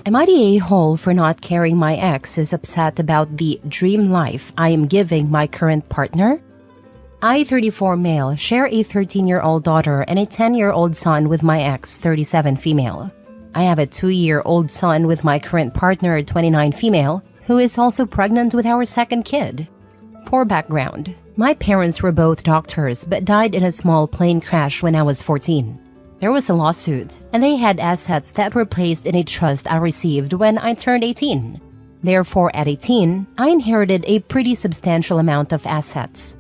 Am I the a-hole for not caring my ex is upset about the dream life I am giving my current partner? I, 34 male, share a 13-year-old daughter and a 10-year-old son with my ex, 37 female. I have a 2-year-old son with my current partner, 29 female, who is also pregnant with our second kid. For background, my parents were both doctors but died in a small plane crash when I was 14. There was a lawsuit, and they had assets that were placed in a trust I received when I turned 18. Therefore, at 18, I inherited a pretty substantial amount of assets.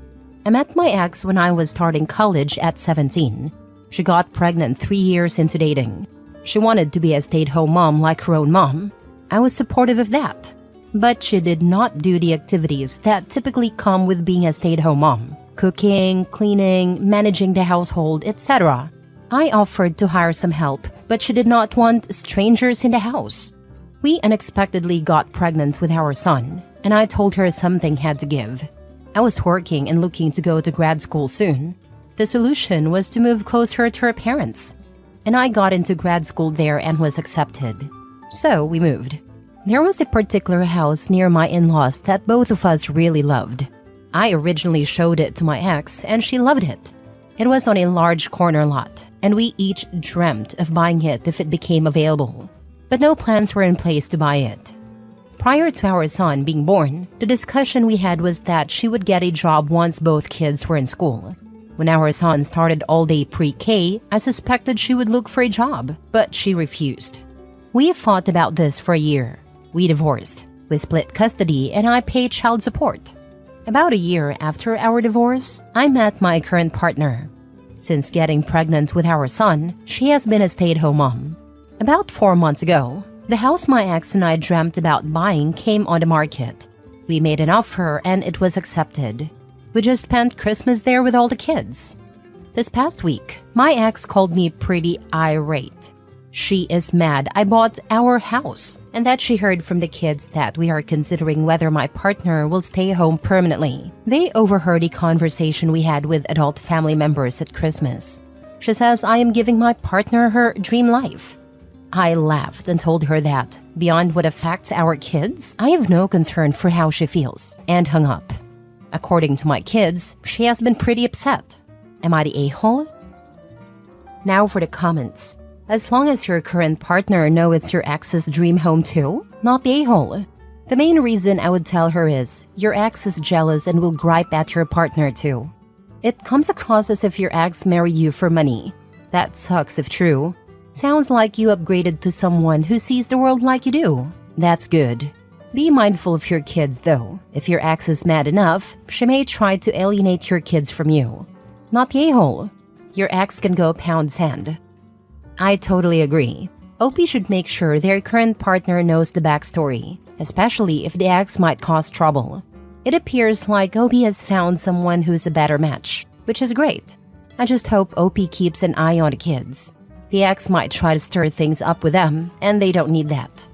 I met my ex when I was starting college at 17. She got pregnant 3 years into dating. She wanted to be a stay-at-home mom like her own mom. I was supportive of that. But she did not do the activities that typically come with being a stay-at-home mom: cooking, cleaning, managing the household, etc. I offered to hire some help, but she did not want strangers in the house. We unexpectedly got pregnant with our son, and I told her something had to give. I was working and looking to go to grad school soon. The solution was to move closer to her parents, and I got into grad school there and was accepted. So we moved. There was a particular house near my in-laws that both of us really loved. I originally showed it to my ex, and she loved it. It was on a large corner lot, and we each dreamt of buying it if it became available. But no plans were in place to buy it. Prior to our son being born, the discussion we had was that she would get a job once both kids were in school. When our son started all-day pre-K, I suspected she would look for a job, but she refused. We fought about this for a year. We divorced. We split custody, and I paid child support. About a year after our divorce, I met my current partner. Since getting pregnant with our son, she has been a stay-at-home mom. About 4 months ago, the house my ex and I dreamt about buying came on the market. We made an offer and it was accepted. We just spent Christmas there with all the kids. This past week, my ex called me pretty irate. She is mad I bought our house and that she heard from the kids that we are considering whether my partner will stay home permanently. They overheard a conversation we had with adult family members at Christmas. She says I am giving my partner her dream life. I laughed and told her that, beyond what affects our kids, I have no concern for how she feels, and hung up. According to my kids, she has been pretty upset. Am I the a-hole? Now for the comments. As long as your current partner knows it's your ex's dream home too, not the a-hole. The main reason I would tell her is, your ex is jealous and will gripe at your partner too. It comes across as if your ex married you for money. That sucks if true. Sounds like you upgraded to someone who sees the world like you do. That's good. Be mindful of your kids though. If your ex is mad enough, she may try to alienate your kids from you. Not the a-hole. Your ex can go pound sand. I totally agree. OP should make sure their current partner knows the backstory, especially if the ex might cause trouble. It appears like OP has found someone who's a better match, which is great. I just hope OP keeps an eye on the kids. The ex might try to stir things up with them, and they don't need that.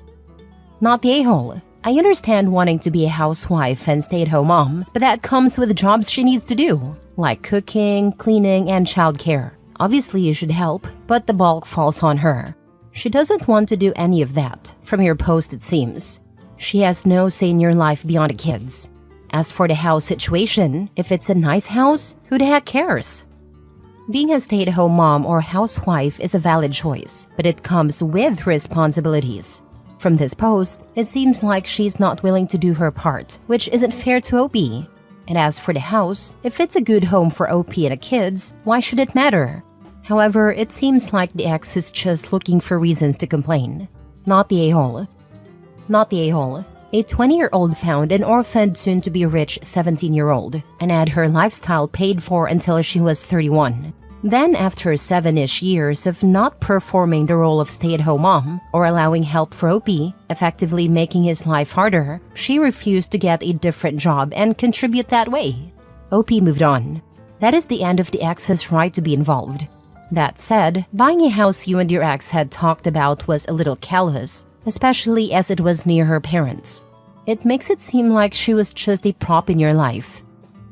Not the a-hole. I understand wanting to be a housewife and stay-at-home mom, but that comes with jobs she needs to do, like cooking, cleaning, and childcare. Obviously, you should help, but the bulk falls on her. She doesn't want to do any of that, from your post it seems. She has no say in your life beyond the kids. As for the house situation, if it's a nice house, who the heck cares? Being a stay-at-home mom or housewife is a valid choice, but it comes with responsibilities. From this post, it seems like she's not willing to do her part, which isn't fair to OP. And as for the house, if it's a good home for OP and the kids, why should it matter? However, it seems like the ex is just looking for reasons to complain. Not the a-hole. Not the a-hole. A 20-year-old found an orphaned soon-to-be-rich 17-year-old and had her lifestyle paid for until she was 31. Then, after 7-ish years of not performing the role of stay-at-home mom or allowing help for OP, effectively making his life harder, she refused to get a different job and contribute that way. OP moved on. That is the end of the ex's right to be involved. That said, buying a house you and your ex had talked about was a little callous, especially as it was near her parents. It makes it seem like she was just a prop in your life.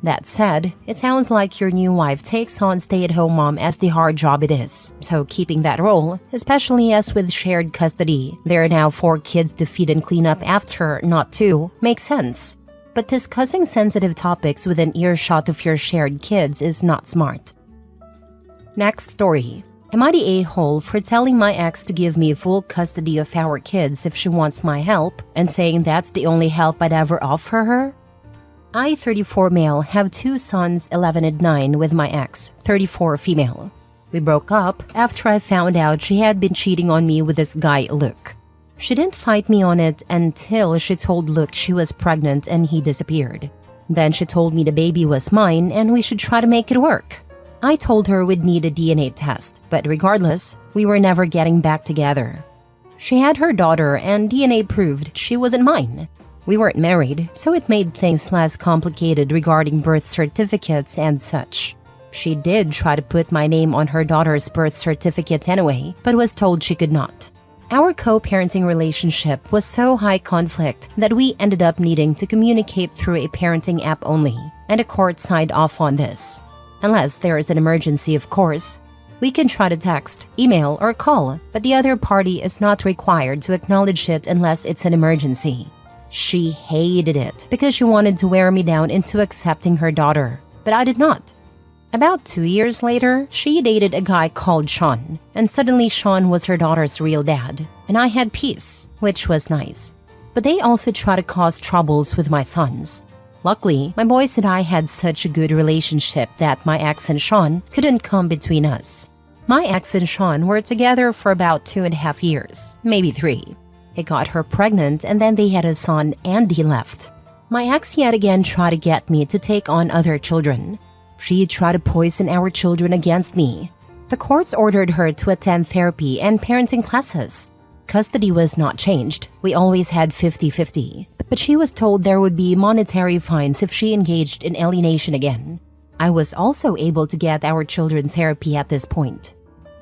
That said, it sounds like your new wife takes on stay-at-home mom as the hard job it is. So keeping that role, especially as with shared custody, there are now 4 kids to feed and clean up after, not 2, makes sense. But discussing sensitive topics within earshot of your shared kids is not smart. Next story. Am I the a-hole for telling my ex to give me full custody of our kids if she wants my help and saying that's the only help I'd ever offer her? I, 34 male, have 2 sons, 11 and 9, with my ex, 34 female. We broke up after I found out she had been cheating on me with this guy, Luke. She didn't fight me on it until she told Luke she was pregnant and he disappeared. Then she told me the baby was mine and we should try to make it work. I told her we'd need a DNA test, but regardless, we were never getting back together. She had her daughter and DNA proved she wasn't mine. We weren't married, so it made things less complicated regarding birth certificates and such. She did try to put my name on her daughter's birth certificate anyway, but was told she could not. Our co-parenting relationship was so high conflict that we ended up needing to communicate through a parenting app only, and a court signed off on this. Unless there is an emergency, of course. We can try to text, email, or call, but the other party is not required to acknowledge it unless it's an emergency. She hated it because she wanted to wear me down into accepting her daughter, but I did not. About 2 years later, she dated a guy called Sean, and suddenly Sean was her daughter's real dad, and I had peace, which was nice. But they also tried to cause troubles with my sons. Luckily, my boys and I had such a good relationship that my ex and Sean couldn't come between us. My ex and Sean were together for about 2.5 years, maybe 3. He got her pregnant and then they had a son and he left. My ex yet again tried to get me to take on other children. She tried to poison our children against me. The courts ordered her to attend therapy and parenting classes. Custody was not changed. We always had 50-50. But she was told there would be monetary fines if she engaged in alienation again. I was also able to get our children therapy at this point.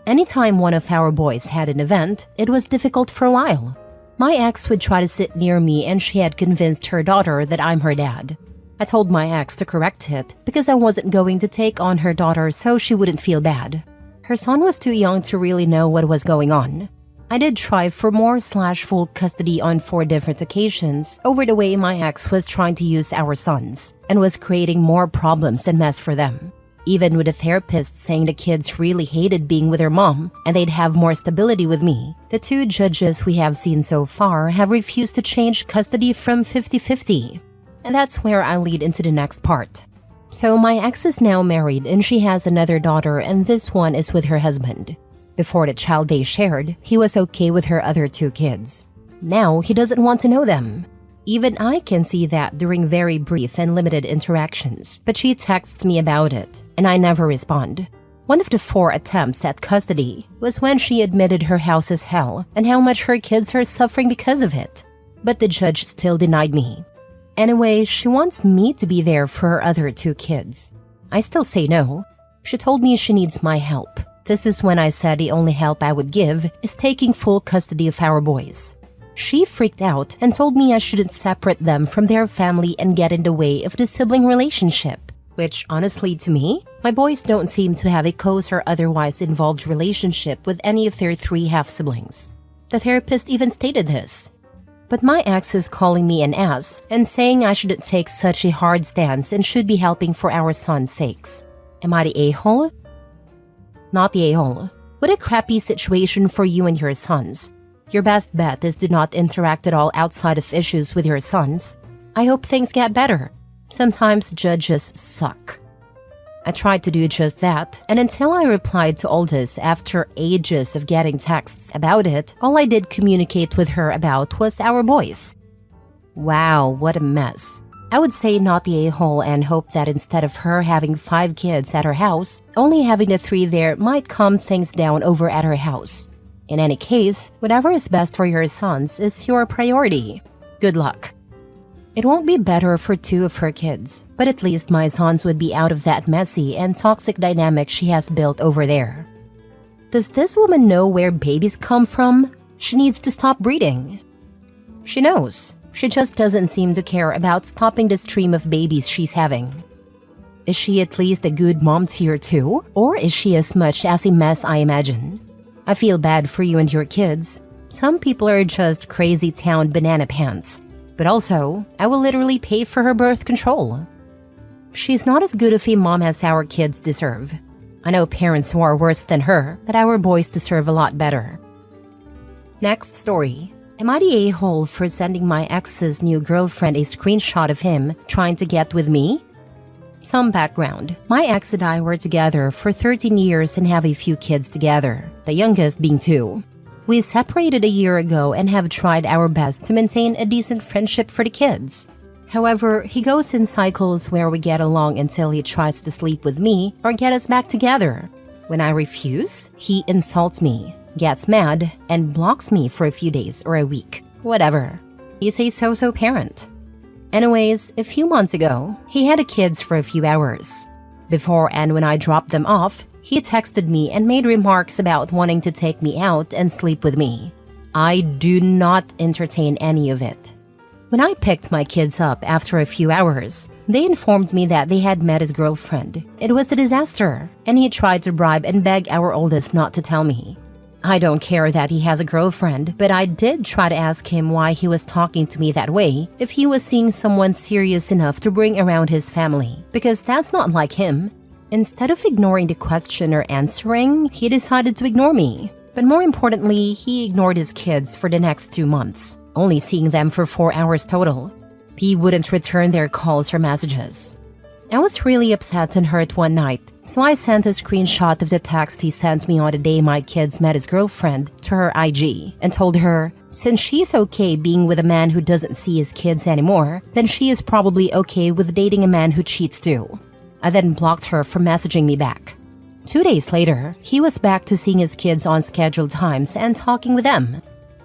Anytime one of our boys had an event, it was difficult for a while. My ex would try to sit near me and she had convinced her daughter that I'm her dad. I told my ex to correct it because I wasn't going to take on her daughter so she wouldn't feel bad. Her son was too young to really know what was going on. I did try for more/full custody on 4 different occasions over the way my ex was trying to use our sons and was creating more problems and mess for them. Even with a therapist saying the kids really hated being with their mom and they'd have more stability with me, the 2 judges we have seen so far have refused to change custody from 50-50. And that's where I lead into the next part. So my ex is now married and she has another daughter and this one is with her husband. Before the child they shared, he was okay with her other 2 kids. Now he doesn't want to know them. Even I can see that during very brief and limited interactions, but she texts me about it, and I never respond. One of the 4 attempts at custody was when she admitted her house is hell and how much her kids are suffering because of it. But the judge still denied me. Anyway, she wants me to be there for her other 2 kids. I still say no. She told me she needs my help. This is when I said the only help I would give is taking full custody of our boys. She freaked out and told me I shouldn't separate them from their family and get in the way of the sibling relationship. Which, honestly to me, my boys don't seem to have a close or otherwise involved relationship with any of their 3 half-siblings. The therapist even stated this. But my ex is calling me an ass and saying I shouldn't take such a hard stance and should be helping for our son's sakes. Am I the a-hole? Not the a-hole. What a crappy situation for you and your sons. Your best bet is to not interact at all outside of issues with your sons. I hope things get better. Sometimes judges suck. I tried to do just that, and until I replied to all this after ages of getting texts about it, all I did communicate with her about was our boys. Wow, what a mess. I would say not the a-hole and hope that instead of her having 5 kids at her house, only having the 3 there might calm things down over at her house. In any case, whatever is best for your sons is your priority. Good luck. It won't be better for 2 of her kids, but at least my sons would be out of that messy and toxic dynamic she has built over there. Does this woman know where babies come from? She needs to stop breeding. She knows. She just doesn't seem to care about stopping the stream of babies she's having. Is she at least a good mom to your two? Or is she as much as a mess I imagine? I feel bad for you and your kids. Some people are just crazy town banana pants. But also, I will literally pay for her birth control. She's not as good of a mom as our kids deserve. I know parents who are worse than her, but our boys deserve a lot better. Next story. Am I the a-hole for sending my ex's new girlfriend a screenshot of him trying to get with me? Some background. My ex and I were together for 13 years and have a few kids together, the youngest being 2. We separated a year ago and have tried our best to maintain a decent friendship for the kids. However, he goes in cycles where we get along until he tries to sleep with me or get us back together. When I refuse, he insults me, gets mad, and blocks me for a few days or a week. Whatever. He's a so-so parent. Anyways, a few months ago, he had the kids for a few hours. Before and when I dropped them off, he texted me and made remarks about wanting to take me out and sleep with me. I do not entertain any of it. When I picked my kids up after a few hours, they informed me that they had met his girlfriend. It was a disaster, and he tried to bribe and beg our oldest not to tell me. I don't care that he has a girlfriend, but I did try to ask him why he was talking to me that way if he was seeing someone serious enough to bring around his family, because that's not like him. Instead of ignoring the question or answering, he decided to ignore me. But more importantly, he ignored his kids for the next 2 months, only seeing them for 4 hours total. He wouldn't return their calls or messages. I was really upset and hurt one night, so I sent a screenshot of the text he sent me on the day my kids met his girlfriend to her IG and told her, since she's okay being with a man who doesn't see his kids anymore, then she is probably okay with dating a man who cheats too. I then blocked her from messaging me back. 2 days later, he was back to seeing his kids on scheduled times and talking with them.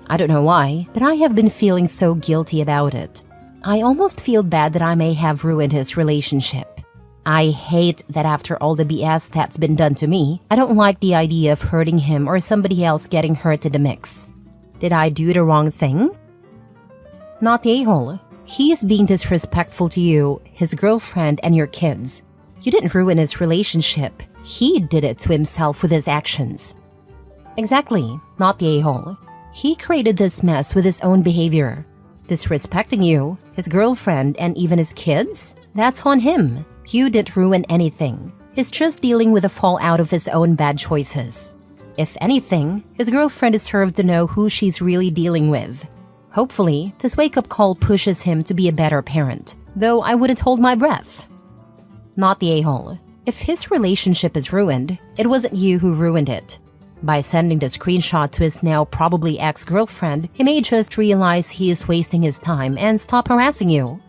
I don't know why, but I have been feeling so guilty about it. I almost feel bad that I may have ruined his relationship. I hate that after all the BS that's been done to me, I don't like the idea of hurting him or somebody else getting hurt in the mix. Did I do the wrong thing? Not the a-hole. He is being disrespectful to you, his girlfriend, and your kids. You didn't ruin his relationship. He did it to himself with his actions. Exactly, not the a-hole. He created this mess with his own behavior. Disrespecting you, his girlfriend, and even his kids? That's on him. You didn't ruin anything. He's just dealing with the fallout of his own bad choices. If anything, his girlfriend deserves to know who she's really dealing with. Hopefully, this wake-up call pushes him to be a better parent, though I wouldn't hold my breath. Not the a-hole. If his relationship is ruined, it wasn't you who ruined it. By sending the screenshot to his now probably ex-girlfriend, he may just realize he is wasting his time and stop harassing you.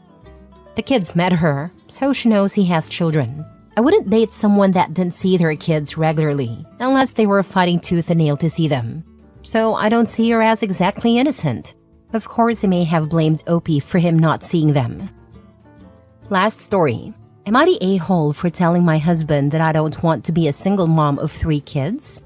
The kids met her, so she knows he has children. I wouldn't date someone that didn't see their kids regularly, unless they were fighting tooth and nail to see them. So I don't see her as exactly innocent. Of course, he may have blamed Opie for him not seeing them. Last story. Am I the a-hole for telling my husband that I don't want to be a single mom of 3 kids?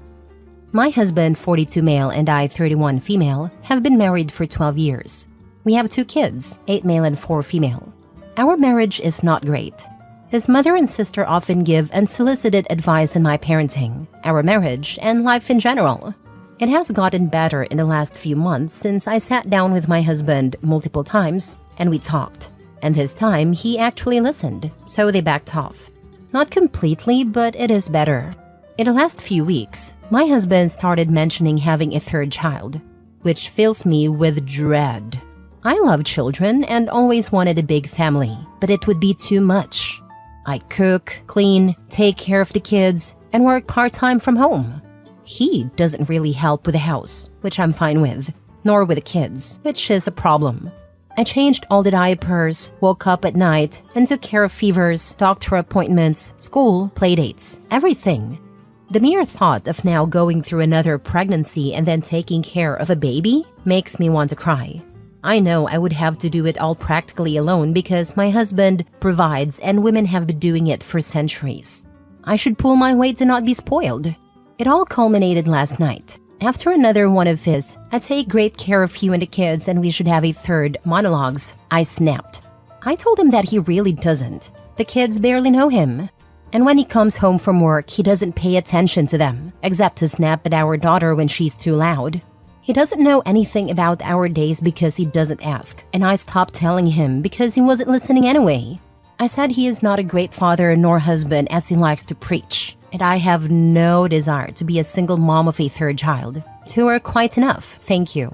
My husband, 42 male, and I, 31 female, have been married for 12 years. We have 2 kids, 8 male and 4 female. Our marriage is not great. His mother and sister often give unsolicited advice on my parenting, our marriage, and life in general. It has gotten better in the last few months since I sat down with my husband multiple times and we talked. And this time, he actually listened, so they backed off. Not completely, but it is better. In the last few weeks, my husband started mentioning having a 3rd child, which fills me with dread. I love children and always wanted a big family, but it would be too much. I cook, clean, take care of the kids, and work part-time from home. He doesn't really help with the house, which I'm fine with, nor with the kids, which is a problem. I changed all the diapers, woke up at night, and took care of fevers, doctor appointments, school, playdates, everything. The mere thought of now going through another pregnancy and then taking care of a baby makes me want to cry. I know I would have to do it all practically alone because my husband provides and women have been doing it for centuries. I should pull my weight and not be spoiled. It all culminated last night. After another one of his, I take great care of you and the kids and we should have a 3rd monologues, I snapped. I told him that he really doesn't. The kids barely know him. And when he comes home from work, he doesn't pay attention to them, except to snap at our daughter when she's too loud. He doesn't know anything about our days because he doesn't ask, and I stopped telling him because he wasn't listening anyway. I said he is not a great father nor husband as he likes to preach, and I have no desire to be a single mom of a third child. Two are quite enough, thank you.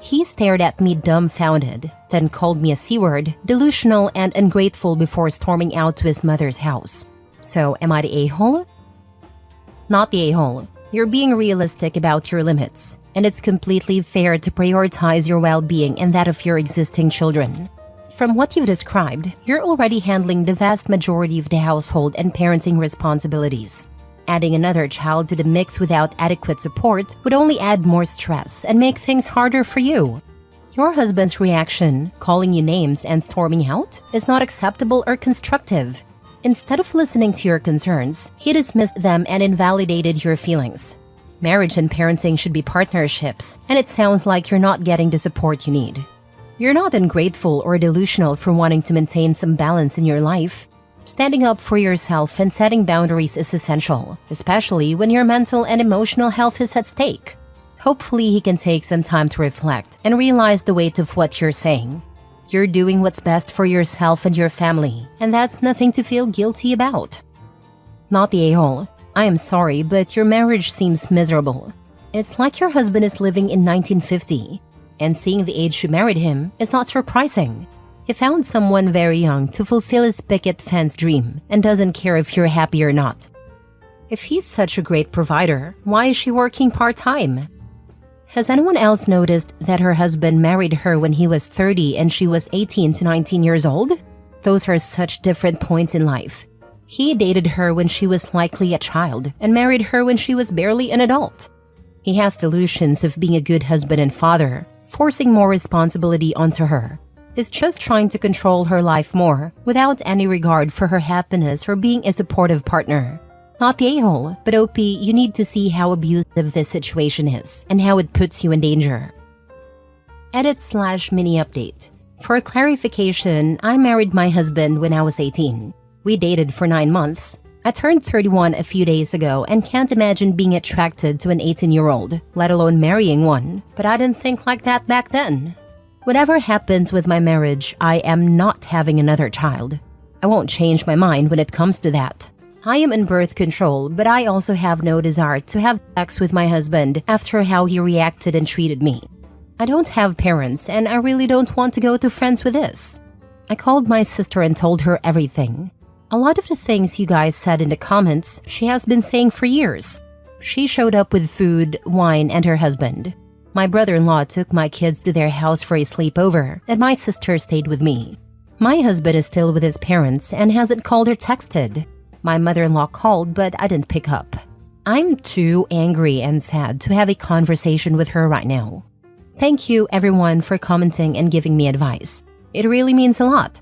He stared at me dumbfounded, then called me a C-word, delusional and ungrateful before storming out to his mother's house. So, am I the a-hole? Not the a-hole. You're being realistic about your limits, and it's completely fair to prioritize your well-being and that of your existing children. From what you've described, you're already handling the vast majority of the household and parenting responsibilities. Adding another child to the mix without adequate support would only add more stress and make things harder for you. Your husband's reaction, calling you names and storming out, is not acceptable or constructive. Instead of listening to your concerns, he dismissed them and invalidated your feelings. Marriage and parenting should be partnerships, and it sounds like you're not getting the support you need. You're not ungrateful or delusional for wanting to maintain some balance in your life. Standing up for yourself and setting boundaries is essential, especially when your mental and emotional health is at stake. Hopefully, he can take some time to reflect and realize the weight of what you're saying. You're doing what's best for yourself and your family, and that's nothing to feel guilty about. Not the a-hole. I am sorry, but your marriage seems miserable. It's like your husband is living in 1950, and seeing the age you married him is not surprising. He found someone very young to fulfill his picket fence dream and doesn't care if you're happy or not. If he's such a great provider, why is she working part-time? Has anyone else noticed that her husband married her when he was 30 and she was 18 to 19 years old? Those are such different points in life. He dated her when she was likely a child and married her when she was barely an adult. He has delusions of being a good husband and father, forcing more responsibility onto her. Is just trying to control her life more without any regard for her happiness or being a supportive partner. Not the a-hole, but OP, you need to see how abusive this situation is and how it puts you in danger. Edit/mini update. For clarification, I married my husband when I was 18. We dated for 9 months. I turned 31 a few days ago and can't imagine being attracted to an 18-year-old, let alone marrying one, but I didn't think like that back then. Whatever happens with my marriage, I am not having another child. I won't change my mind when it comes to that. I am in birth control, but I also have no desire to have sex with my husband after how he reacted and treated me. I don't have parents, and I really don't want to go to friends with this. I called my sister and told her everything. A lot of the things you guys said in the comments, she has been saying for years. She showed up with food, wine, and her husband. My brother-in-law took my kids to their house for a sleepover, and my sister stayed with me. My husband is still with his parents and hasn't called or texted. My mother-in-law called, but I didn't pick up. I'm too angry and sad to have a conversation with her right now. Thank you, everyone, for commenting and giving me advice. It really means a lot.